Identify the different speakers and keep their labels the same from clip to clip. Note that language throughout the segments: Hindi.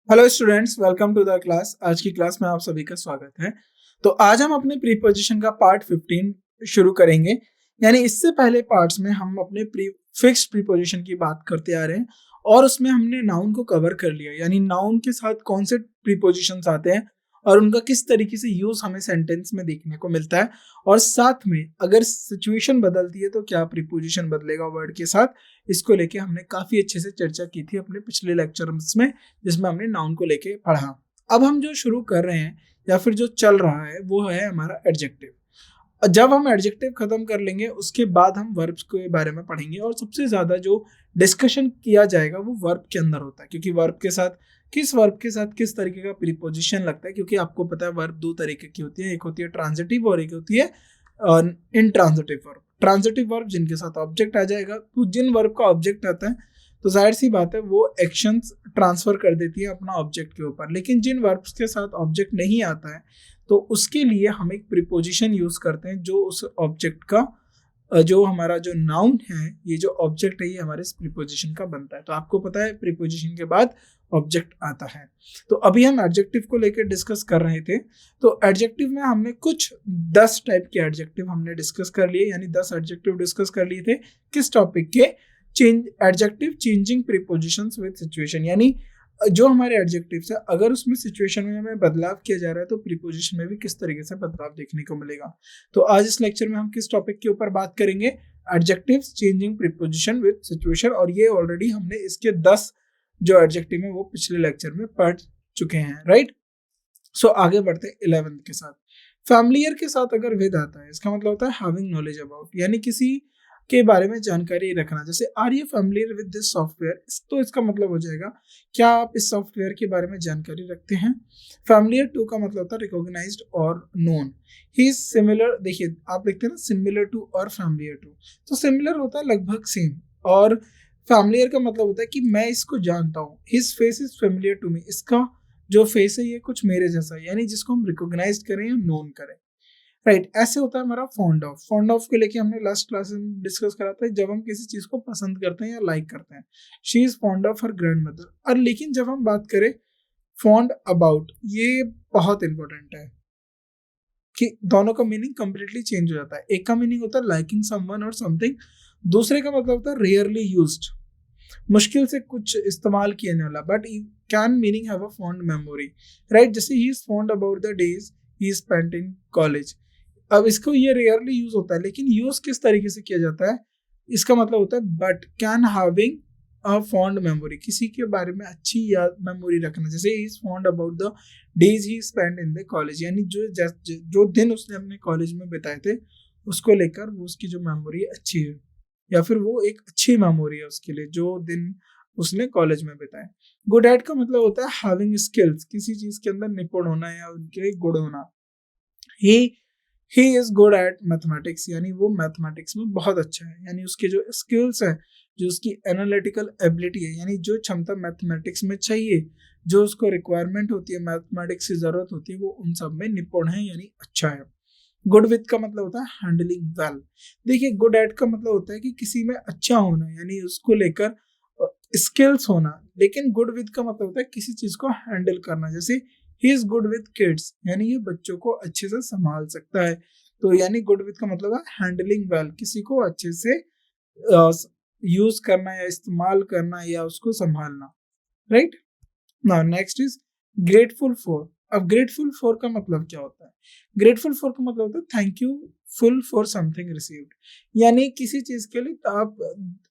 Speaker 1: Hello students, welcome to the class. आज की क्लास में आप सभी का स्वागत है। तो आज हम अपने प्रीपोजिशन का पार्ट 15 शुरू करेंगे। यानी इससे पहले पार्ट्स में हम अपने फिक्स्ड प्रीपोजिशन की बात करते आ रहे हैं और उसमें हमने नाउन को कवर कर लिया। यानी नाउन के साथ कौन से प्रीपोजिशंस आते हैं और उनका किस तरीके से यूज हमें सेंटेंस में देखने को मिलता है, और साथ में अगर सिचुएशन बदलती है तो क्या प्रीपोजिशन बदलेगा वर्ड के साथ। इसको लेके हमने काफी अच्छे से चर्चा की थी अपने पिछले लेक्चर्स में, जिसमें हमने नाउन को लेके पढ़ा। अब हम जो शुरू कर रहे हैं या फिर जो चल रहा है वो है हमारा एडजेक्टिव। जब हम एडजेक्टिव खत्म कर लेंगे उसके बाद हम वर्ब्स के बारे में पढ़ेंगे, और सबसे ज्यादा जो डिस्कशन किया जाएगा वो वर्ब के अंदर होता है, क्योंकि वर्ब के साथ किस तरीके का प्रीपोजिशन लगता है। क्योंकि आपको पता है वर्ब दो तरीके की होती है, एक होती है ट्रांजिटिव और एक होती है इनट्रांजिटिव वर्ब। ट्रांजिटिव वर्ब जिनके साथ ऑब्जेक्ट आ जाएगा, तो जिन वर्ब का ऑब्जेक्ट आता है तो जाहिर सी बात है वो एक्शंस ट्रांसफर कर देती है अपना ऑब्जेक्ट के ऊपर। लेकिन जिन वर्ब्स के साथ ऑब्जेक्ट नहीं आता है तो उसके लिए हम एक प्रीपोजिशन यूज करते हैं, जो उस ऑब्जेक्ट का जो हमारा जो नाउन है, ये जो ऑब्जेक्ट है, ये हमारे प्रीपोजिशन का बनता है। तो आपको पता है प्रीपोजिशन के बाद ऑब्जेक्ट आता है। तो अभी हम एडजेक्टिव को लेकर डिस्कस कर रहे थे। तो एडजेक्टिव में हमने कुछ 10 टाइप के एडजेक्टिव हमने डिस्कस कर लिए, यानी 10 एडजेक्टिव डिस्कस कर लिए थे। किस टॉपिक के? Adjective changing prepositions with situation. यानी जो हमारे एडजेक्टिव्स है, अगर उसमें सिचुएशन में हमें बदलाव किया जा रहा है तो प्रीपोजिशन में भी किस तरीके से बदलाव देखने को मिलेगा। तो आज इस लेक्चर में हम किस टॉपिक के ऊपर बात करेंगे? Adjectives changing preposition with situation. और ये ऑलरेडी हमने इसके 10 जो एडजेक्टिव है वो पिछले लेक्चर में पढ़ चुके हैं, राइट। सो आगे बढ़ते हैं 11th के साथ। फैमिलियर के साथ अगर विद आता है, इसका मतलब होता है हैविंग नॉलेज अबाउट, यानी किसी के बारे में जानकारी रखना। जैसे are you familiar with this software, तो इसका मतलब हो जाएगा क्या आप इस सॉफ्टवेयर के बारे में जानकारी रखते हैं। फैमिलियर टू का मतलब होता है रिकॉग्नाइज्ड और नोन। ही इज सिमिलर, देखिए आप लिखते हैं ना सिमिलर टू और फैमिलियर टू, तो सिमिलर होता है लगभग सेम, और फैमिलियर का मतलब होता है कि मैं इसको जानता हूँ। His face is familiar to me, इसका जो फेस है ये कुछ मेरे जैसा है, यानी जिसको हम रिकॉग्नाइज करें या नोन करें, राइट। ऐसे होता है हमारा फॉन्ड ऑफ। फॉन्ड ऑफ को लेके हमने लास्ट क्लास में डिस्कस करा था, जब हम किसी चीज को पसंद करते हैं या लाइक करते हैं। She is fond of her grand mother. और लेकिन जब हम बात करें फॉन्ड अबाउट, ये बहुत इंपॉर्टेंट है कि दोनों का मीनिंग कंप्लीटली चेंज हो जाता है। एक का मीनिंग होता है लाइकिंग समवन और समथिंग, दूसरे का मतलब होता है रेयरली यूज्ड, मुश्किल से कुछ इस्तेमाल किया जाने वाला, but can meaning have a fond memory, right. जैसे he is fond about the days he spent in college. अब इसको ये रेयरली यूज होता है, लेकिन यूज किस तरीके से किया जाता है, इसका मतलब होता है but can having a fond memory, किसी के बारे में अच्छी याद मेमोरी रखना। जैसे he is fond about the days he spent in the college, यानी जो दिन उसने अपने कॉलेज में बिताए थे उसको लेकर वो उसकी जो मेमोरी अच्छी है, या फिर वो एक अच्छी मेमोरी है उसके लिए जो दिन उसने कॉलेज में बिताए। गुड एट का मतलब होता है हैविंग स्किल्स, किसी चीज के अंदर निपुण होना या उनके लिए गुड होना। He is good at mathematics, यानी वो मैथमेटिक्स में बहुत अच्छा है, यानी उसके जो स्किल्स हैं, जो उसकी एनालिटिकल एबिलिटी है, यानी जो क्षमता मैथमेटिक्स में चाहिए, जो उसको रिक्वायरमेंट होती है, मैथमेटिक्स की जरूरत होती है, वो उन सब में निपुण है, यानी अच्छा है। गुड विथ का मतलब होता है हैंडलिंग वेल। देखिए गुड एट का मतलब होता है कि किसी में अच्छा होना, यानी उसको लेकर स्किल्स होना। लेकिन गुड विथ का मतलब होता है किसी चीज को हैंडल करना। जैसे he is good with kids, यानी ये बच्चों को अच्छे से संभाल सकता है। तो यानी गुड विथ का मतलब है हैंडलिंग वेल, किसी को अच्छे से यूज करना या इस्तेमाल करना या उसको संभालना, right. Now next is grateful for. अब ग्रेटफुल फॉर का मतलब क्या होता है? ग्रेटफुल फॉर का मतलब होता है thank you full for something received, यानी किसी चीज के लिए आप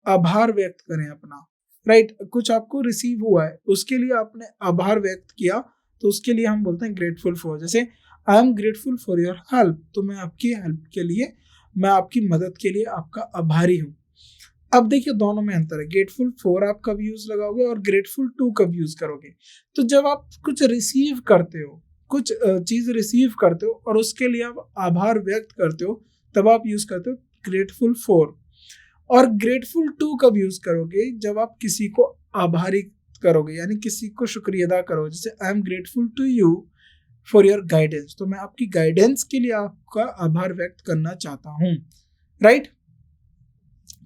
Speaker 1: आभार व्यक्त करें अपना, राइट। कुछ आपको रिसीव हुआ है, उसके लिए आपने आभार व्यक्त किया, तो उसके लिए हम बोलते हैं ग्रेटफुल फॉर। जैसे I am grateful for your help, तो मैं आपकी हेल्प के लिए, मैं आपकी मदद के लिए आपका आभारी हूँ। अब देखिए दोनों में अंतर है, ग्रेटफुल फॉर आप कब यूज लगाओगे और ग्रेटफुल टू कब यूज करोगे। तो जब आप कुछ रिसीव करते हो, कुछ चीज रिसीव करते हो और उसके लिए आप आभार व्यक्त करते हो, तब आप यूज करते हो ग्रेटफुल फॉर। और ग्रेटफुल टू कब यूज करोगे? जब आप किसी को आभारी करोगे, यानी किसी को शुक्रिया अदा करोगे। जैसे I am grateful to you for your guidance, तो मैं आपकी गाइडेंस के लिए आपका आभार व्यक्त करना चाहता हूँ, राइट।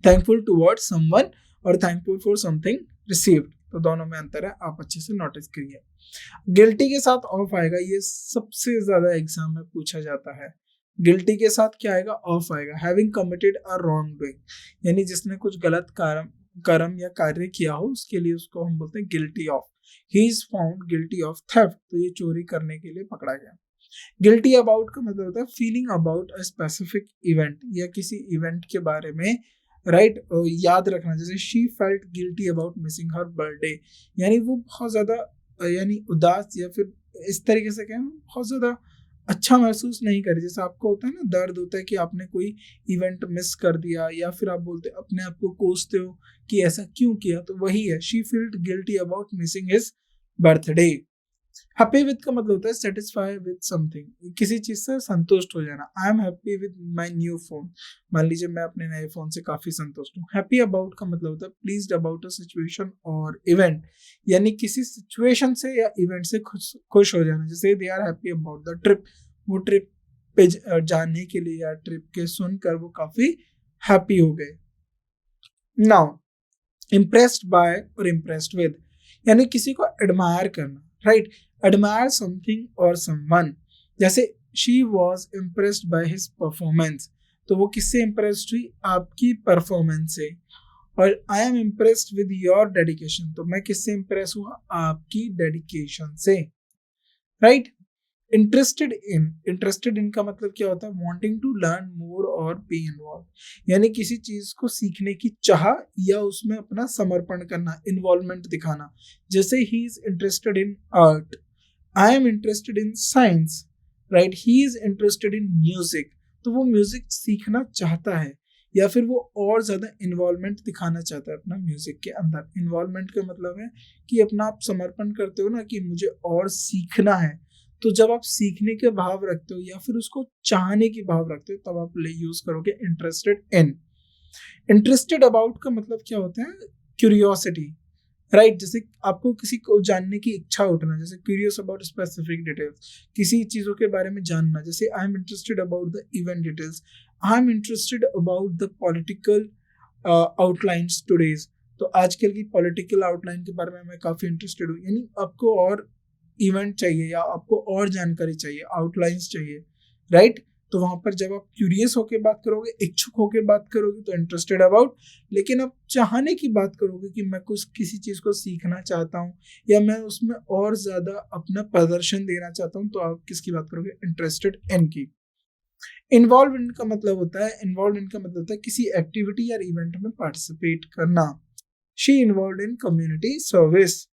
Speaker 1: थैंकफुल टुवर्ड्स समवन और थैंकफुल फॉर समथिंग रिसीव्ड। तो दोनों में अंतर है, आप अच्छे से नोटिस करिए। गिल्टी के साथ ऑफ आएगा, ये सबसे ज्यादा एग्जाम में पूछा जाता है। गिल्टी के साथ क्या आएगा? ऑफ आएगा। Having committed a wrong doing, यानी जिसने कुछ गलत कर्म या कार्य किया हो, उसके लिए उसको हम बोलते हैं guilty of. He is found guilty of theft, तो ये चोरी करने के लिए पकड़ा गया। गिल्टी अबाउट का मतलब होता है feeling about a specific event, या किसी इवेंट के बारे में राइट याद रखना। जैसे she felt guilty about missing her birthday, यानी वो बहुत ज्यादा यानी उदास या फिर इस तरीके से कहें बहुत ज्यादा अच्छा महसूस नहीं करी। जैसे आपको होता है ना, दर्द होता है कि आपने कोई इवेंट मिस कर दिया, या फिर आप बोलते अपने आप को कोसते हो कि ऐसा क्यों किया, तो वही है she field guilty about missing his birthday. Happy with का मतलब होता है सेटिस्फाई विद समथिंग, किसी चीज से संतुष्ट हो जाना। I am happy with my new phone, मान लीजिए मैं अपने नए फोन से काफी संतुष्ट हूँ। हैप्पी अबाउट का मतलब होता है प्लीज्ड अबाउट अ सिचुएशन और इवेंट, यानी किसी सिचुएशन से या इवेंट से खुश हो जाना। जैसे they are happy about the trip, वो ट्रिप पे जाने के लिए या ट्रिप के सुनकर वो काफी हैप्पी हो गए। नाउ इम्प्रेस्ड बाय और इम्प्रेस्ड विद, यानी किसी को एडमायर करना, राइट? एडमायर समथिंग और समवन, जैसे she was impressed by his performance, तो वो किससे इम्प्रेस्ड हुई? आपकी परफॉर्मेंस से। और I am impressed with your dedication, तो मैं किससे इम्प्रेस हुआ? आपकी डेडिकेशन से, राइट? इंटरेस्टेड इन का मतलब क्या होता है? वांटिंग टू लर्न मोर और बी इन्वॉल्व, यानी किसी चीज को सीखने की चाह या उसमें अपना समर्पण करना, इन्वॉल्वमेंट दिखाना। जैसे he is interested in art, I am interested in science, right? He is interested in music, तो वो म्यूजिक सीखना चाहता है या फिर वो और ज्यादा इन्वॉल्वमेंट दिखाना चाहता है अपना म्यूजिक के अंदर। इन्वॉल्वमेंट का मतलब है कि अपना आप समर्पण करते हो ना, कि मुझे और सीखना है। तो जब आप सीखने के भाव रखते हो या फिर उसको चाहने की भाव रखते हो, तब आप यूज करोगे इंटरेस्टेड इन। इंटरेस्टेड अबाउट का मतलब क्या होता है? Curiosity, right? जैसे आपको किसी को जानने की इच्छा उठना, जैसे क्यूरियस अबाउट स्पेसिफिक डिटेल्स, किसी चीजों के बारे में जानना। जैसे I am interested about the event details, I am interested about the political outlines today's, तो आजकल की पॉलिटिकल आउटलाइन के बारे में मैं काफी इंटरेस्टेड हूँ। यानी आपको और इवेंट चाहिए या आपको और जानकारी चाहिए, आउटलाइंस चाहिए, राइट? तो वहां पर जब आप क्यूरियस होके बात करोगे, इच्छुक होके बात करोगे, तो इंटरेस्टेड अबाउट। लेकिन आप चाहने की बात करोगे कि मैं कुछ किसी चीज को सीखना चाहता हूँ या मैं उसमें और ज्यादा अपना प्रदर्शन देना चाहता हूँ, तो आप किसकी बात करोगे? इंटरेस्टेड इन की। इन्वॉल्व इन का मतलब होता है किसी एक्टिविटी या इवेंट में पार्टिसिपेट करना। She involve in community service.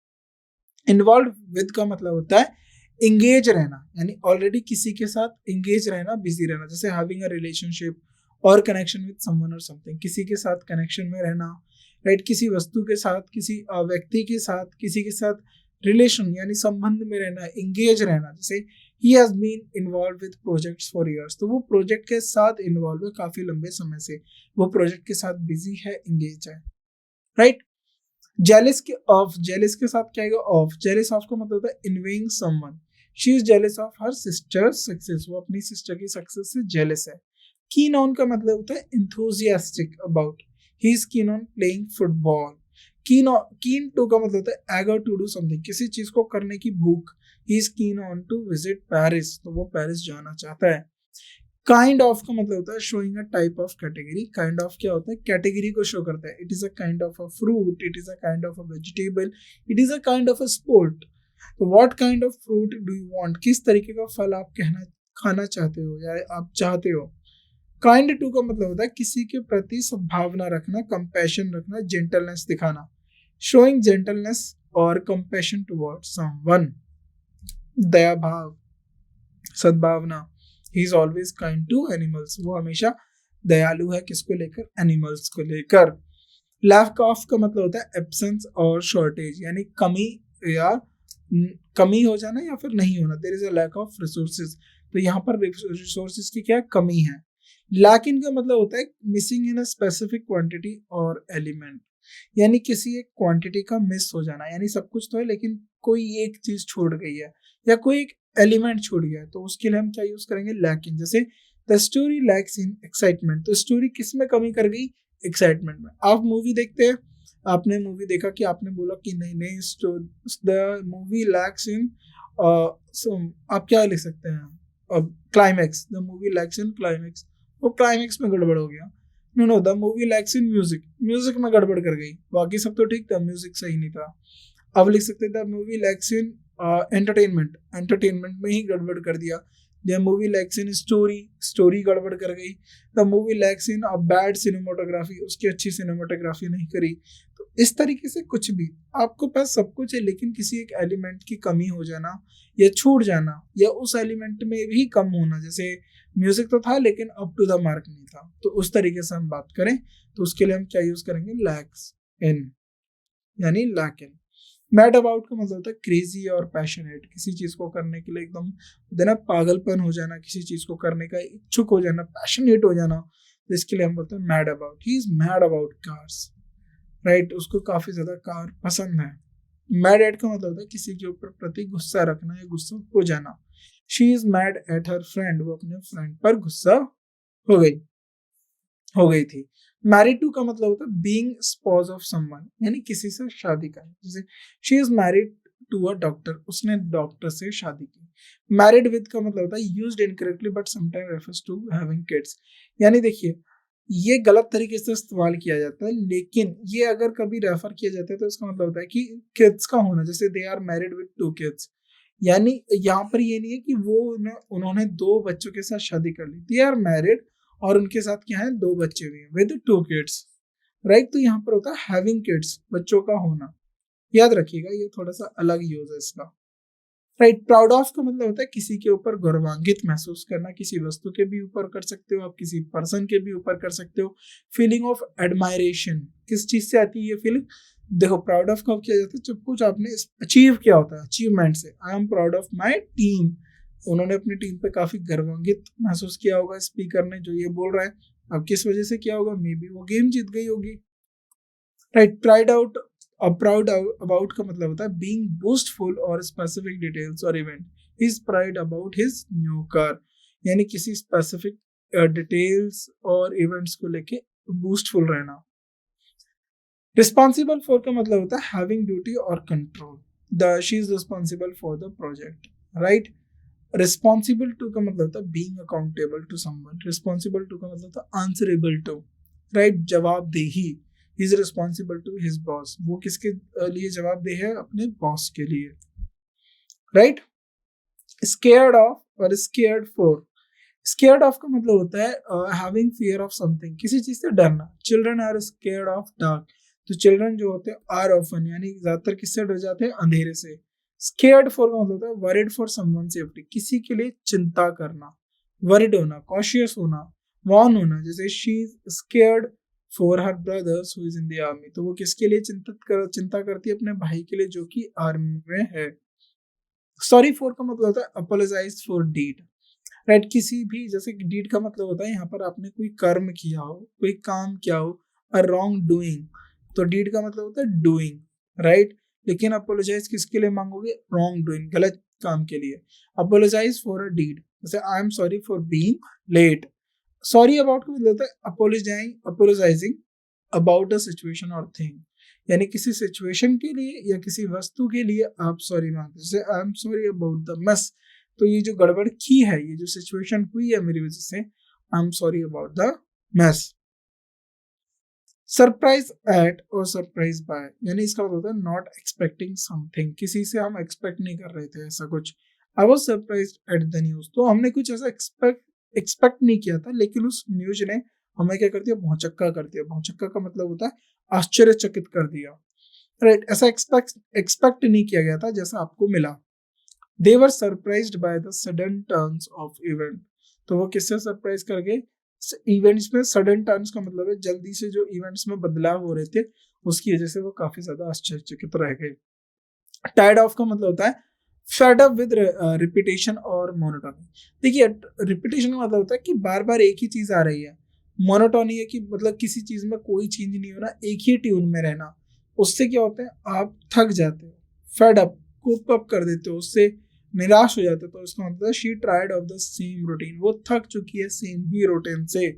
Speaker 1: Involve with का मतलब होता है इंगेज रहना, यानी ऑलरेडी किसी के साथ इंगेज रहना, बिजी रहना। जैसे हैविंग अ रिलेशनशिप और कनेक्शन विद समवन और समथिंग, किसी के साथ कनेक्शन में रहना, राइट? किसी वस्तु के साथ, किसी व्यक्ति के साथ, किसी के साथ रिलेशन यानी संबंध में रहना, इंगेज रहना। जैसे he has been involve with projects for years, तो वो प्रोजेक्ट के साथ इन्वॉल्व है काफी लंबे समय से, वो प्रोजेक्ट के साथ बिजी है, इंगेज है, राइट? जेलिस के साथ क्या आएगा? ऑफ। जेलिस ऑफ का मतलब होता है envying someone, she is jealous of her sister success, वो अपनी सिस्टर की सक्सेस से जेलिस है। कीन ऑन का मतलब होता है enthusiastic about, he is keen on playing football. Keen to का मतलब होता है एगर टू डू समथिंग, किसी चीज को करने की भूख। He is keen on to visit Paris, तो वो पेरिस जाना चाहता है। काइंड ऑफ का मतलब होता है showing a type of category. Kind of क्या होता है? कैटेगरी को शो करता है। It is a kind of a fruit, it is a kind of a vegetable, it is a kind of a sport. तो what kind of fruit do you want, किस तरीके का फल आप खाना चाहते हो या आप चाहते हो। काइंड टू का मतलब होता है किसी के प्रति सद्भावना रखना, कंपैशन रखना, जेंटलनेस दिखाना। शोइंग जेंटलनेस और कंपैशन टुवर्ड्स समवन, दया भाव, सद्भावना। He is always kind to animals, वो हमेशा दयालु है किसको लेकर? एनिमल्स को लेकर। लैक ऑफ का मतलब होता है एब्सेंस और शॉर्टेज, यानी कमी या कमी हो जाना या फिर नहीं होना। There is a lack of resources, तो यहाँ पर रिसोर्सेज की क्या कमी है। लैकिन का मतलब होता है missing in a specific quantity और एलिमेंट, यानी किसी एक क्वांटिटी का मिस हो जाना, यानी सब कुछ तो है लेकिन कोई एक चीज छूट गई है या कोई एक एलिमेंट छूट गया है, तो उसके लिए हम क्या यूज करेंगे? लैकिन। जैसे the story lakhs in excitement, तो स्टोरी किस में कमी कर गई? एक्साइटमेंट में। आप मूवी देखते हैं, आपने मूवी देखा कि आपने बोला कि नहीं नहीं, द मूवी लैक्स इन, आप क्या लिख सकते हैं, अब climax, the movie lacks in climax, वो क्लाइमैक्स में गड़बड़ हो गया। No no, the movie lacks in music, music में गड़बड़ कर गई, बाकी सब तो ठीक था, म्यूजिक सही नहीं था। अब लिख सकते the movie lacks in entertainment, entertainment में ही गड़बड़ कर दिया। The movie lacks in story, story गड़बड़ कर गई। The movie lacks in a bad cinematography, उसकी अच्छी सिनेमाटोग्राफी नहीं करी। तो इस तरीके से कुछ भी आपको पास सब कुछ है, लेकिन किसी एक एलिमेंट की कमी हो जाना या छूट जाना या उस एलिमेंट में भी कम होना, जैसे म्यूजिक तो था लेकिन अप टू द मार्क नहीं था, तो उस तरीके से हम बात करें तो उसके लिए हम क्या यूज करेंगे, लैक्स इन, यानी लैक इन। मैड अबाउट का मतलब होता है क्रेजी और पैशनेट, किसी चीज को करने के लिए एकदम देना पागलपन हो जाना, किसी चीज को करने का इच्छुक हो जाना, पैशनेट हो जाना, तो इसके लिए हम बोलते हैं mad about, he is mad about cars, right, उसको काफी ज्यादा कार पसंद है। मैड एट का मतलब होता है किसी के ऊपर प्रति गुस्सा रखना या गुस्सा हो जाना। She is mad at her friend, वो अपने फ्रेंड पर गुस्सा हो गई थी। मैरिड टू का मतलब होता है बीइंग स्पॉज ऑफ समवन, यानी किसी से शादी करना, जैसे she is married to a doctor, उसने डॉक्टर से शादी की। मैरिड विद का मतलब होता है used incorrectly but sometime refers to having kids, यानी देखिए ये गलत तरीके से इस्तेमाल किया जाता है, लेकिन ये अगर कभी रेफर किया जाता है तो इसका मतलब होता है कि किड्स का होना, जैसे they are married with 2 kids, यानी यहाँ पर ये नहीं है कि वो उन्होंने 2 बच्चों के साथ शादी कर ली, दे आर मैरिड और उनके साथ क्या है 2 बच्चे भी हैं विद 2 किड्स, राइट। तो यहाँ पर होता है हैविंग किड्स, बच्चों का होना, याद रखिएगा ये थोड़ा सा अलग यूज है इसका, राइट। प्राउड ऑफ का मतलब होता है किसी के ऊपर गौरवान्वित महसूस करना, किसी वस्तु के भी ऊपर कर सकते हो आप, किसी पर्सन के भी ऊपर कर सकते हो। फीलिंग ऑफ एडमायरेशन, किस चीज से आती है ये फीलिंग, देखो प्राउड ऑफ कब किया जाता है, जब कुछ आपने अचीव किया होता है, अचीवमेंट से। I am proud of my team, उन्होंने अपनी टीम पे काफी गर्वान्वित महसूस किया होगा स्पीकर ने जो ये बोल रहा है, अब किस वजह से किया होगा, मे बी वो गेम जीत गई होगी, राइट। प्राइड आउट, अब प्राउड अबाउट का मतलब होता है बीइंग बोस्टफुल और स्पेसिफिक डिटेल्स और event, his pride about his new car, यानी किसी स्पेसिफिक डिटेल्स और इवेंट्स को लेके बूस्टफुल रहना। रिस्पॉन्सिबल फॉर का मतलब होता है हैविंग ड्यूटी और control, the she is responsible for the project, right. Responsible to का मतलब होता है being accountable to someone, responsible to का मतलब होता है आंसरेबल टू, राइट, जवाबदेही। He is responsible to his boss, वो किसके लिए जवाबदेह है, अपने बॉस के लिए, राइट। स्केयर्ड ऑफ और स्केयर्ड फॉर, स्केयर्ड ऑफ का मतलब होता है हैविंग फियर ऑफ समथिंग, किसी चीज से डरना। Children are scared of dark, तो चिल्ड्रन जो होते हैं आर ऑफन, यानी ज्यादातर किससे डर जाते हैं, अंधेरे से। स्केयर्ड फॉर का मतलब होता है वरिड फॉर समवन सेफ्टी, किसी के लिए चिंता करना, वरिड होना, कॉशियस होना, वॉर्न होना, जैसे she is scared for her brothers who is in the army, तो वो किसके लिए चिंता करती है, अपने भाई के लिए जो कि आर्मी में है। सॉरी फॉर का मतलब होता है अपोलोजाइज फॉर डीड, राइट, किसी भी, जैसे डीड का मतलब होता है यहाँ पर आपने कोई कर्म किया हो, कोई काम किया हो, अ रॉन्ग डूइंग, तो डीड का मतलब होता है डूइंग, राइट। लेकिन अपोलोजाइज किसके लिए मांगोगे, रॉन्ग डूइंग, गलत काम के लिए। अपोलोजाइज फॉर अ डीड, जैसे I am sorry for being late. Sorry about का मतलब होता है अपोलोजाइजिंग अबाउट अ सिचुएशन और थिंग, यानी किसी सिचुएशन के लिए या किसी वस्तु के लिए आप सॉरी मांगते, जैसे I am sorry about the mess, तो ये जो गड़बड़ की है, ये जो सिचुएशन हुई है मेरी वजह से, आई am sorry about the mess. Surprise eight और सरप्राइज बाय, यानी इसका मतलब होता है नॉट एक्सपेक्टिंग समथिंग, किसी से हम एक्सपेक्ट नहीं कर रहे थे ऐसा कुछ। I was surprised at the news, तो हमने कुछ ऐसा एक्सपेक्ट नहीं किया था, लेकिन उस न्यूज ने हमें क्या कर दिया, भौचक्का कर दिया। भौचक्का का मतलब होता है आश्चर्यचकित कर दिया, राइट। ऐसा एक्सपेक्ट नहीं किया गया था जैसा आपको मिला। They were surprised by the sudden turns of event, तो वो किससे सरप्राइज कर गए, इवेंट्स में। सडन टर्न्स का मतलब है जल्दी से जो इवेंट्स में बदलाव हो रहे थे, उसकी वजह से वो काफी ज्यादा आश्चर्यचकित रह गए। टायर्ड ऑफ का मतलब होता है फेड अप विद रिपीटेशन और मोनोटोनी। देखिए रिपीटेशन का मतलब होता है कि बार बार एक ही चीज आ रही है। मोनोटोनी है कि मतलब किसी चीज में कोई चेंज नहीं होना, एक ही ट्यून में रहना, उससे क्या होता है आप थक जाते हो, फेड अप, कोप अप कर देते हो, उससे निराश हो जाते हो। तो इसका मतलब she tried of the same routine, वो थक चुकी है सेम ही रूटीन से।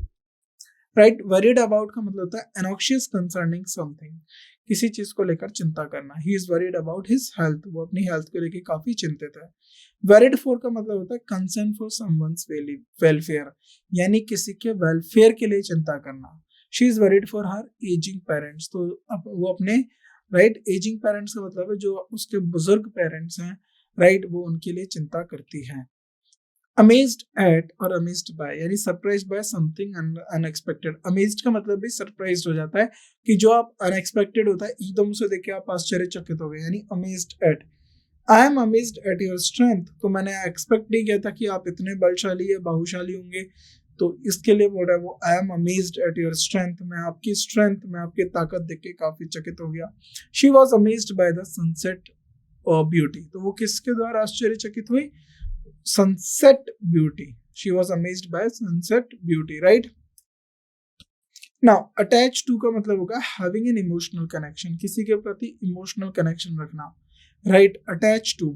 Speaker 1: राइट। वरीड अबाउट का मतलब होता है एनॉक्शियस कंसर्निंग समथिंग, किसी चीज को लेकर चिंता करना। He is worried about his health, वो अपनी हेल्थ को लेकर काफी चिंतित है। वरीड फॉर का मतलब होता है कंसर्न फॉर समवन्स वेलफेयर, यानी किसी के वेलफेयर के लिए चिंता करना। She is worried for her ageing parents, तो अब वो अपने राइट एजिंग पेरेंट्स का मतलब है जो उसके बुजुर्ग पेरेंट्स हैं, राइट, वो उनके लिए चिंता करती है। अमेज्ड एट और अमेज्ड बाय, यानी surprise by something unexpected. Amazed का मतलब भी सरप्राइज्ड हो जाता है, कि जो आप अनएक्सपेक्टेड होता है एकदम से देख के आप आश्चर्यचकित हो गए, यानी amazed eight. I am amazed at your strength, तो मैंने एक्सपेक्ट नहीं किया था कि आप इतने बलशाली या बाहुशाली होंगे, तो इसके लिए बोल रहा है वो I am amazed at your strength, मैं आपकी स्ट्रेंथ, मैं आपकी ताकत देख के काफी चकित हो गया। She was amazed by the sunset beauty, तो वो किसके द्वारा आश्चर्यचकित हुई? sunset beauty. She was amazed by sunset beauty, right? Now attached to का मतलब होगा having an emotional connection, किसी के प्रति emotional connection रखना, right? attached to,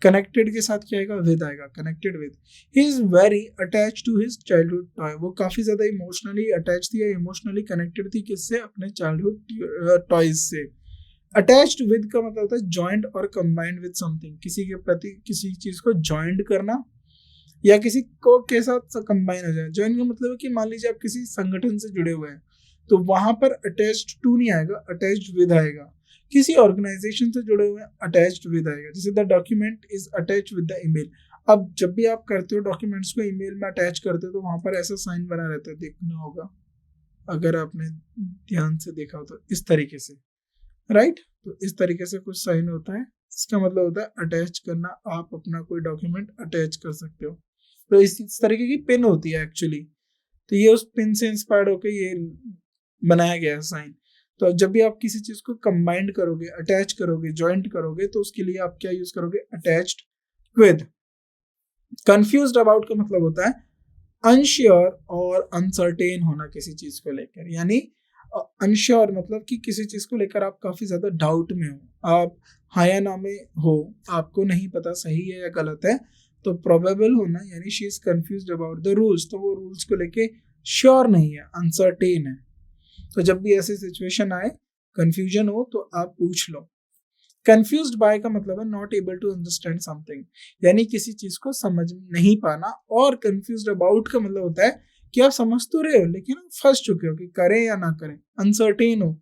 Speaker 1: connected के साथ क्या आएगा? with आएगा, connected with. He is very attached to his childhood toy, वो काफी ज्यादा emotionally attached थी या emotionally connected थी किससे? अपने childhood toys से। अटैच्ड विद का मतलब होता है जॉइंट और कंबाइंड विद समथिंग, किसी के प्रति किसी चीज को जॉइंट करना या किसी को के साथ कंबाइन हो जाए। जॉइंट का मतलब है कि मान लीजिए आप किसी संगठन से जुड़े हुए हैं, तो वहां पर अटैच्ड टू नहीं आएगा, अटैच्ड विद आएगा। किसी ऑर्गेनाइजेशन से जुड़े हुए हैं, अटैच्ड विद आएगा। जैसे the document is attached with the email. अब जब भी आप करते हो डॉक्यूमेंट्स को ईमेल में अटैच करते हो, तो वहां पर ऐसा साइन बना रहता है, देखना होगा अगर आपने ध्यान से देखा हो तो, इस तरीके से, राइट तो इस तरीके से कुछ साइन होता है, इसका मतलब होता है अटैच करना। आप अपना कोई डॉक्यूमेंट अटैच कर सकते हो, तो इस तरीके की पिन होती है एक्चुअली, तो ये उस पिन से इंस्पायर्ड होकर ये बनाया गया है साइन। तो जब भी आप किसी चीज को कंबाइंड करोगे, अटैच करोगे, जॉइंट करोगे, तो उसके लिए आप क्या यूज करोगे? Attached with. कंफ्यूज्ड अबाउट का मतलब होता है अनश्योर और अनसर्टेन होना किसी चीज को लेकर, यानी अनश्योर मतलब कि किसी चीज को लेकर आप काफी ज्यादा डाउट में हो, आप हाँ या ना में हो, आपको नहीं पता सही है या गलत है। तो प्रोबेबल होना, यानी she is confused about the rules, तो वो रूल्स को लेके श्योर नहीं है, अनसर्टेन है। तो जब भी ऐसी सिचुएशन आए, कंफ्यूजन हो, तो आप पूछ लो। कंफ्यूज्ड बाय का मतलब है not able to understand something, यानी किसी चीज को समझ नहीं पाना। और कंफ्यूज्ड अबाउट का मतलब होता है कि आप समझ तो रहे हो लेकिन फंस चुके हो कि करें या ना करें, अनसर्टेन हो।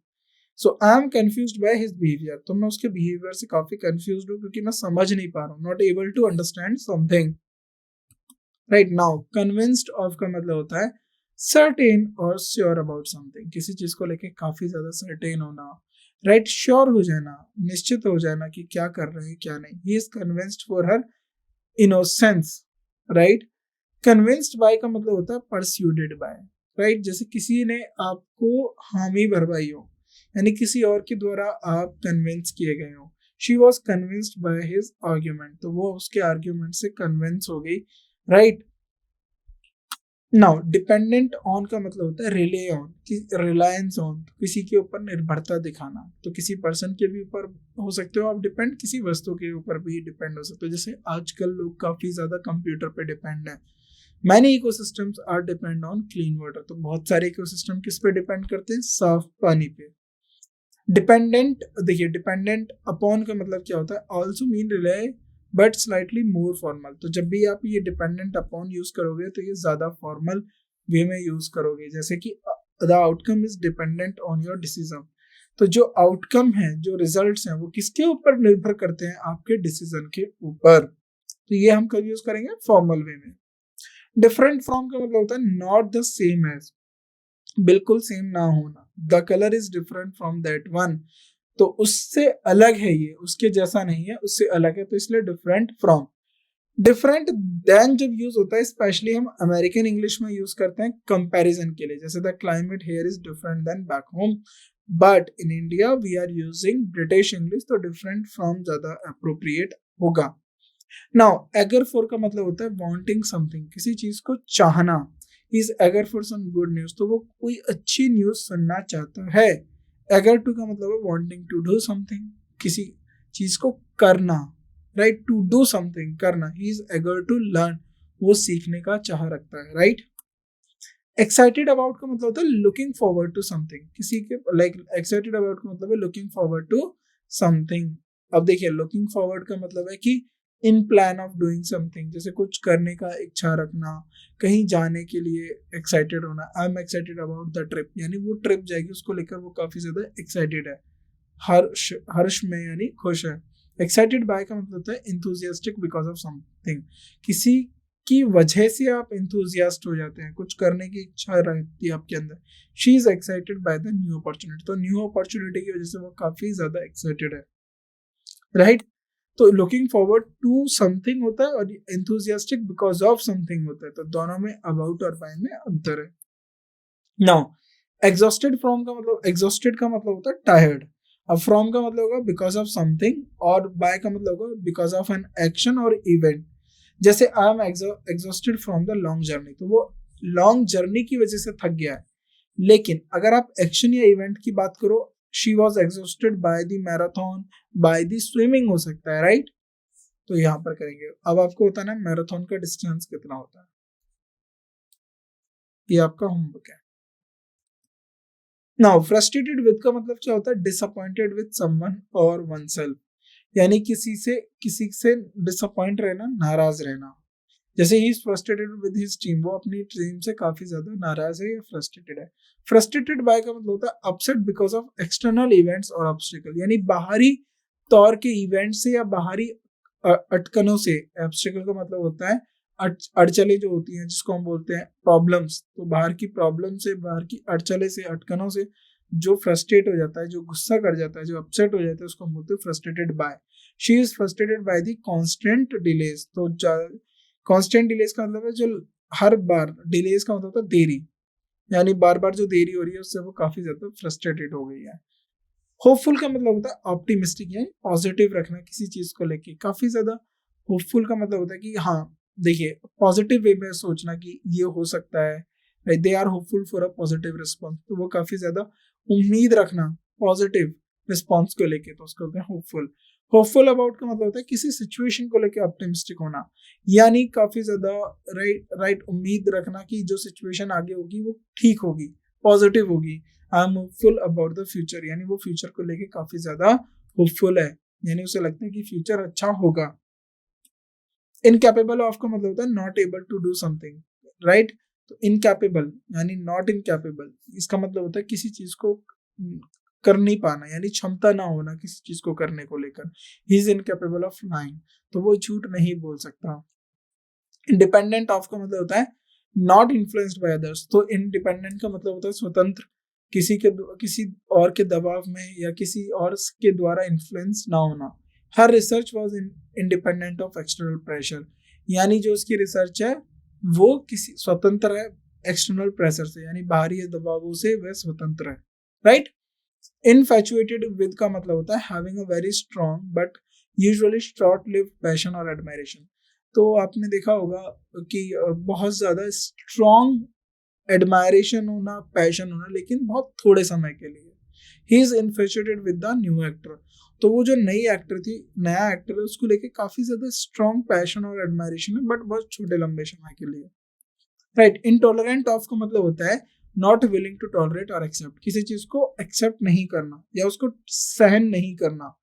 Speaker 1: So I am confused by his behaviour, तो मैं उसके बिहेवियर से काफी कंफ्यूज्ड हूँ क्योंकि मैं समझ नहीं पा रहा हूँ, not able to understand something. Right now convinced of का मतलब होता है सर्टेन और श्योर अबाउट समथिंग, किसी चीज को लेके काफी ज्यादा सर्टेन होना, राइट श्योर हो जाना, निश्चित हो जाना कि क्या कर रहे हैं क्या नहीं। He is convinced for her innocence, right. Convinced by का मतलब होता है परस्यूडेड बाय, राइट। जैसे किसी ने आपको हामी भरवाई हो, यानी किसी और के द्वारा आप कन्विंस किए गए हो। She was convinced by his argument, तो वो उसके आर्ग्यूमेंट से कन्विंस हो गई, राइट। नाउ डिपेंडेंट ऑन का मतलब होता है रिले ऑन, रिलायंस ऑन, किसी के ऊपर निर्भरता दिखाना। तो किसी पर्सन के भी ऊपर हो सकते हो आप डिपेंड, किसी वस्तु के ऊपर भी डिपेंड हो सकते हो। जैसे आजकल लोग काफी ज्यादा कंप्यूटर पे डिपेंड है। Many ecosystems are depend on clean water, तो बहुत सारे इकोसिस्टम किस पे डिपेंड करते हैं? साफ पानी पे। डिपेंडेंट, देखिए डिपेंडेंट अपॉन का मतलब क्या होता है? Also mean relay but slightly more formal. तो जब भी आप ये डिपेंडेंट अपॉन यूज करोगे तो ये ज्यादा फॉर्मल वे में यूज करोगे, जैसे कि the outcome is dependent on your decision. तो जो आउटकम है, जो रिजल्ट्स हैं, वो किसके ऊपर निर्भर करते हैं? आपके डिसीजन के ऊपर। तो ये हम कब यूज करेंगे? फॉर्मल वे में। डिफरेंट फ्रॉम का मतलब होता है नॉट द सेम एज, बिल्कुल सेम ना होना। The colour is different from that one, तो उससे अलग है, ये उसके जैसा नहीं है, उससे अलग है, तो इसलिए डिफरेंट फ्रॉम। डिफरेंट देन जब यूज होता है, स्पेशली हम अमेरिकन इंग्लिश में यूज करते हैं कंपैरिजन के लिए, जैसे the climate here is different than back home, but in India we are using British English, तो डिफरेंट फ्रॉम ज्यादा अप्रोप्रिएट होगा। नाउ एगर फॉर का मतलब होता है वांटिंग समथिंग, किसी चीज को चाहना। Is eager for some good news, तो वो कोई अच्छी न्यूज सुनना चाहता है। एगर टू का मतलब है वांटिंग टू डू समथिंग, किसी चीज को करना, राइट, टू डू समथिंग, करना। He is eager to learn, वो सीखने का चाह रखता है, राइट। एक्साइटेड अबाउट का मतलब होता है लुकिंग फॉरवर्ड टू समथिंग, किसी के लाइक एक्साइटेड अबाउट का मतलब है लुकिंग फॉरवर्ड टू समथिंग। अब देखिए लुकिंग फॉरवर्ड का मतलब है कि इन प्लान ऑफ डूइंग समथिंग, जैसे कुछ करने का इच्छा रखना, कहीं जाने के लिए एक्साइटेड होना। I am excited about the trip, यानी वो ट्रिप जाएगी उसको लेकर वो काफी ज्यादा एक्साइटेड है, हर्ष हर्ष में यानी खुश है। एक्साइटेड बाय का मतलब होता है इंथुजियास्टिक बिकॉज ऑफ समथिंग, किसी की वजह से आप इंथुजियास्ट हो जाते हैं, कुछ करने की इच्छा रहती है आपके अंदर। She is excited by the new opportunity, तो न्यू अपॉर्चुनिटी की वजह से वो काफी ज्यादा एक्साइटेड है, राइट। तो लुकिंग फॉरवर्ड टू समथिंग होता है और एंथुजियास्टिक बिकॉज ऑफ समथिंग होता है, तो दोनों में अबाउट और बाय में अंतर है। नाउ एग्जॉस्टेड फ्रॉम का मतलब, एग्जॉस्टेड का मतलब होता है टायर्ड, अब फ्रॉम का मतलब होगा बिकॉज ऑफ समथिंग, और बाय का मतलब होगा बिकॉज ऑफ एन एक्शन और इवेंट। जैसे I am exhausted from the long journey, तो वो लॉन्ग जर्नी की वजह से थक गया है। लेकिन अगर आप एक्शन या इवेंट की बात करो, she was exhausted by the marathon, by the swimming हो सकता है, राइट। तो यहाँ पर करेंगे। अब आपको होता है ना मैराथन का डिस्टेंस कितना होता है, ये आपका होमवर्क है। नाउ फ्रस्ट्रेटेड विद का मतलब क्या होता है, डिसअपॉइंटेड विद समवन और वनसेल्फ, यानी किसी से डिसअपॉइंट रहना, नाराज रहना। जैसे he is frustrated with his team, वो अपनी टीम से काफी ज्यादा नाराज है या फ्रस्ट्रेटेड है। फ्रस्ट्रेटेड बाय का मतलब होता है upset because of external events और ऑब्स्टिकल, यानी बाहरी तौर के इवेंट से या बाहरी अटकनों से। ऑब्स्टिकल का मतलब होता है अड़चले जो होती हैं, जिसको हम बोलते हैं प्रॉब्लम्स। तो बाहर की प्रॉब्लम से, बाहर की अड़चले से, अटकनों से जो फ्रस्ट्रेट हो जाता है, जो गुस्सा कर जाता है, जो अपसेट हो जाता है, उसको हम बोलते हैं frustrated by. She is frustrated by the constant delays, तो कांस्टेंट डिलेज का मतलब है जो हर बार, डिलेज का मतलब होता है देरी, यानी बार बार जो देरी हो रही है उससे वो काफी ज्यादा फ्रस्ट्रेटेड हो गई है। होपफुल का मतलब होता है ऑप्टिमिस्टिक, यानी पॉजिटिव रखना किसी चीज को लेके, काफी ज्यादा होपफुल का मतलब होता है कि हाँ देखिए पॉजिटिव वे में सोचना कि ये हो सकता है, they are hopeful for a positive response, तो वो काफी ज्यादा उम्मीद रखना पॉजिटिव रिस्पॉन्स को लेके, तो उसको बोलते हैं होपफुल। होपफुल अबाउट का मतलब होता है किसी सिचुएशन को लेके ऑप्टिमिस्टिक होना, यानी काफी ज्यादा राइट उम्मीद रखना कि जो सिचुएशन आगे होगी वो ठीक होगी, पॉजिटिव होगी। I am hopeful about the future, यानी वो फ्यूचर को लेके काफी ज्यादा होपफुल है, यानी उसे लगता है कि फ्यूचर अच्छा होगा। इनकैपेबल ऑफ का मतलब होता है not able to do something, right. तो इनकैपेबल यानी नॉट इनकैपेबल, इसका मतलब होता है किसी चीज को कर नहीं पाना, यानी क्षमता ना होना किसी चीज को करने को लेकर। He is incapable of lying, तो वो झूठ नहीं बोल सकता। इंडिपेंडेंट ऑफ का मतलब होता है नॉट इन्फ्लुएंस्ड बाय अदर्स, तो इंडिपेंडेंट का मतलब होता है स्वतंत्र, किसी और के दबाव में या किसी और के द्वारा इन्फ्लुएंस ना होना। Her research was independent of external pressure, यानी जो उसकी रिसर्च है वो किसी स्वतंत्र है एक्सटर्नल प्रेशर से, यानी बाहरी दबावों से वह स्वतंत्र है, राइट। इनफैचुएटेड विद का मतलब होता है having a very strong but usually short lived passion और एडमायरेशन। तो आपने देखा होगा कि बहुत ज्यादा स्ट्रॉन्ग एडमायरेशन होना, पैशन होना, लेकिन बहुत थोड़े समय के लिए। He is infatuated with the new actor, तो वो जो नई एक्टर थी, नया एक्टर है, उसको लेके काफी ज्यादा स्ट्रॉन्ग पैशन और एडमायरेशन है, बट बहुत छोटे लंबे समय के लिए, राइट। इनटॉलरेंट ऑफ का मतलब होता है नॉट विलिंग टू टॉलरेट और एक्सेप्ट, किसी चीज को एक्सेप्ट नहीं करना या उसको सहन नहीं करना।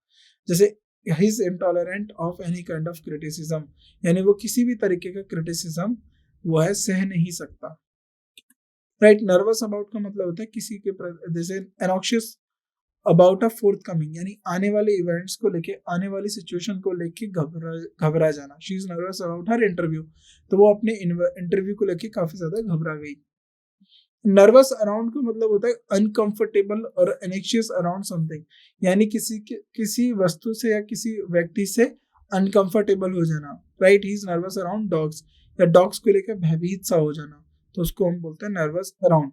Speaker 1: जैसे he is intolerant of any kind of criticism, यानी वो किसी भी तरीके का क्रिटिसिज्म वो है सह नहीं सकता, राइट। नर्वस अबाउट का मतलब होता है किसी के जैसे एनॉक्शियस अबाउट अ फोर्थ कमिंग, यानी आने वाले इवेंट्स को लेके, आने वाली सिचुएशन को लेके घबरा जाना। She is nervous about her interview, तो वो अपने इंटरव्यू को लेके काफी ज्यादा घबरा गई। नर्वस अराउंड का मतलब होता है अनकंफर्टेबल और एनेक्शियस अराउंड समथिंग, यानी किसी वस्तु से या किसी व्यक्ति से अनकंफर्टेबल हो जाना, right. He is nervous around dogs, या डॉग्स को लेकर भयभीत सा हो जाना, तो उसको हम बोलते हैं नर्वस अराउंड।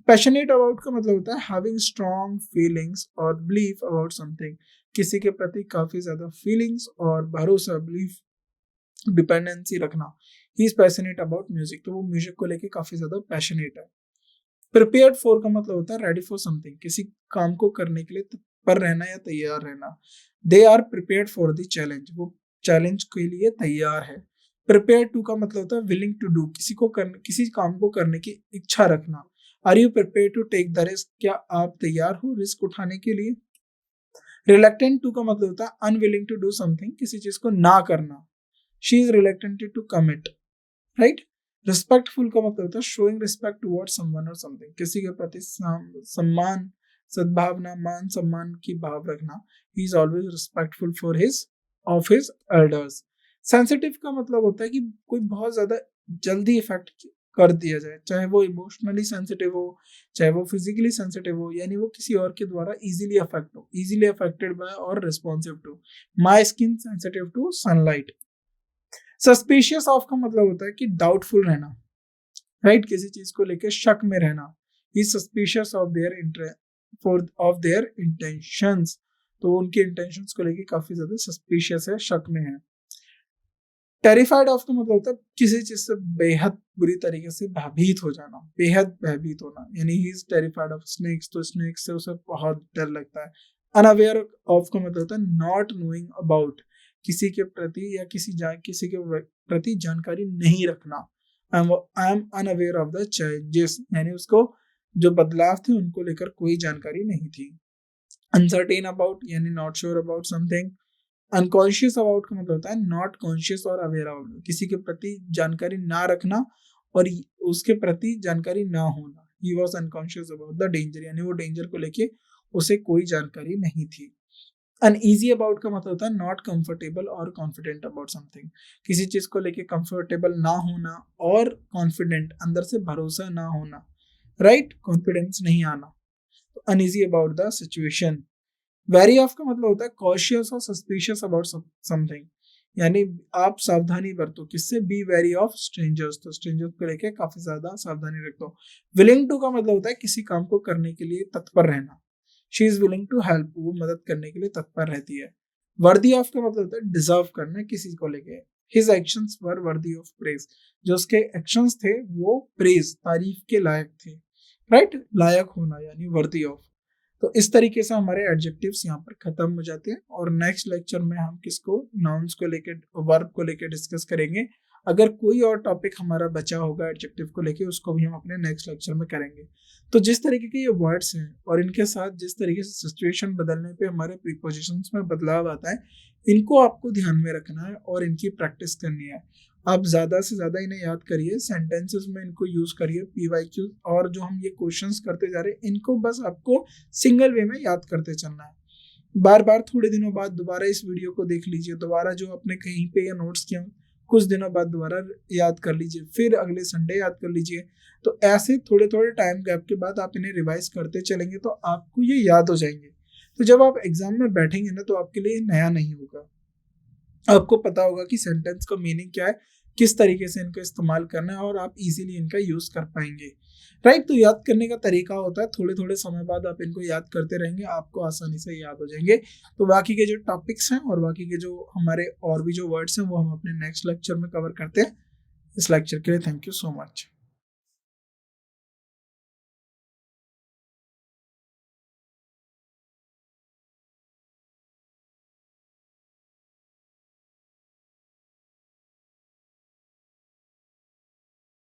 Speaker 1: पैशनेट अबाउट का मतलब होता है हैविंग स्ट्रॉन्ग फीलिंग्स और बिलीफ अबाउट समथिंग, किसी के प्रति काफी ज्यादा फीलिंग्स और भरोसा, बिलीफ, डिपेंडेंसी रखना। He is passionate about music, तो वो म्यूजिक को लेके काफी ज्यादा पैशनेट है। प्रिपेयर्ड फॉर का मतलब होता है रेडी फॉर समथिंग, किसी काम को करने के लिए तत्पर रहना या तैयार रहना। They are prepared for the challenge, वो चैलेंज के लिए तैयार है। प्रिपेयर टू का मतलब होता है विलिंग टू डू, किसी काम को करने की इच्छा रखना। Are you prepare to take the risk, क्या आप तैयार हो रिस्क उठाने के लिए। रिलक्टेंट टू का मतलब होता है अनविलिंग टू डू समथिंग, किसी चीज को ना करना। She is reluctant to commit, right. Respectful का मतलब होता है शोइंग रिस्पेक्ट टुवर्ड्स समवन और समथिंग, किसी के प्रति सम्मान, सद्भावना, मान सम्मान की भाव रखना। ही is always respectful for his of his elders. Sensitive का मतलब होता है कि कोई बहुत ज्यादा जल्दी इफेक्ट कर दिया जाए, चाहे वो इमोशनली सेंसिटिव हो, चाहे वो फिजिकली सेंसिटिव हो, यानी वो किसी और के द्वारा इजीली अफेक्ट हो, इजीली अफेक्टेड बाय और responsive to. My skin sensitive to sunlight. Suspicious of का मतलब होता है कि डाउटफुल रहना, राइट, किसी चीज को लेकर शक में रहना। ही सस्पिशियस ऑफ देयर इंटेंशंस, तो उनके इंटेंशंस को लेकर काफी ज्यादा सस्पिशियस है, शक में है। टेरिफाइड ऑफ का मतलब होता है किसी चीज से बेहद बुरी तरीके से भयभीत हो जाना, बेहद भयभीत होना, यानी he is terrified of snakes, तो स्नेक्स से उसे बहुत डर लगता है। अनअवेयर ऑफ का मतलब होता है नॉट नोइंग अबाउट, किसी के प्रति या किसी के प्रति जानकारी नहीं रखना। I am unaware of the changes, यानी उसको जो बदलाव थे उनको लेकर कोई जानकारी नहीं थी। अनसर्टेन अबाउट यानी not sure about something. Unconscious about का मतलब होता है नॉट कॉन्शियस और अवेयर अबाउट, किसी के प्रति जानकारी ना रखना और उसके प्रति जानकारी ना होना। He was unconscious about the danger, यानी वो डेंजर को लेके उसे कोई जानकारी नहीं थी। अनईजी अबाउट का मतलब होता है नॉट कंफर्टेबल और कॉन्फिडेंट अबाउट समथिंग, किसी चीज को लेके कंफर्टेबल ना होना और कॉन्फिडेंट, अंदर से भरोसा ना होना, राइट, कॉन्फिडेंस नहीं आना। तो uneasy about the situation. Very of का मतलब होता है कॉशियस और सस्पिशियस अबाउट समथिंग, यानी आप सावधानी बरतो, किससे, बी वेरी ऑफ स्ट्रेंजर्स, तो स्ट्रेंजर्स को लेके काफी ज्यादा सावधानी रखो। विलिंग टू का मतलब होता है किसी काम को करने के लिए तत्पर रहना। She is willing to help, वो मदद करने के लिए तत्पर रहती है। वर्दी ऑफ का मतलब होता है डिजर्व करना, किसी को लेके। His actions were worthy of praise, जो उसके एक्शंस थे वो प्रेज, तारीफ के लायक थे, राइट, लायक होना यानी वर्दी ऑफ। तो इस तरीके से हमारे एडजेक्टिव्स यहाँ पर खत्म हो जाते हैं और नेक्स्ट लेक्चर में हम किसको, नाउन्स को लेके, वर्ब को लेके डिस्कस करेंगे। अगर कोई और टॉपिक हमारा बचा होगा एडजेक्टिव को लेके, उसको भी हम अपने नेक्स्ट लेक्चर में करेंगे। तो जिस तरीके के ये वर्ड्स हैं और इनके साथ जिस तरीके से सिचुएशन बदलने पे हमारे प्रीपोजिशंस में बदलाव आता है, इनको आपको ध्यान में रखना है और इनकी प्रैक्टिस करनी है। आप ज़्यादा से ज़्यादा इन्हें याद करिए, सेंटेंसेस में इनको यूज़ करिए, PYQ, और जो हम ये क्वेश्चंस करते जा रहे हैं इनको बस आपको सिंगल वे में याद करते चलना है। बार बार थोड़े दिनों बाद दोबारा इस वीडियो को देख लीजिए, दोबारा जो आपने कहीं पे या नोट्स किया कुछ दिनों बाद दोबारा याद कर लीजिए, फिर अगले संडे याद कर लीजिए। तो ऐसे थोड़े थोड़े टाइम गैप के बाद आप इन्हें रिवाइज करते चलेंगे तो आपको ये याद हो जाएंगे। तो जब आप एग्जाम में बैठेंगे ना तो आपके लिए नया नहीं होगा, आपको पता होगा कि सेंटेंस का मीनिंग क्या है, किस तरीके से इनका इस्तेमाल करना है और आप इजीली इनका यूज कर पाएंगे, राइट। तो याद करने का तरीका होता है थोड़े थोड़े समय बाद आप इनको याद करते रहेंगे, आपको आसानी से याद हो जाएंगे। तो बाकी के जो टॉपिक्स हैं और बाकी के जो हमारे और भी जो वर्ड्स हैं वो हम अपने नेक्स्ट लेक्चर में कवर करते हैं। इस लेक्चर के लिए थैंक यू सो मच।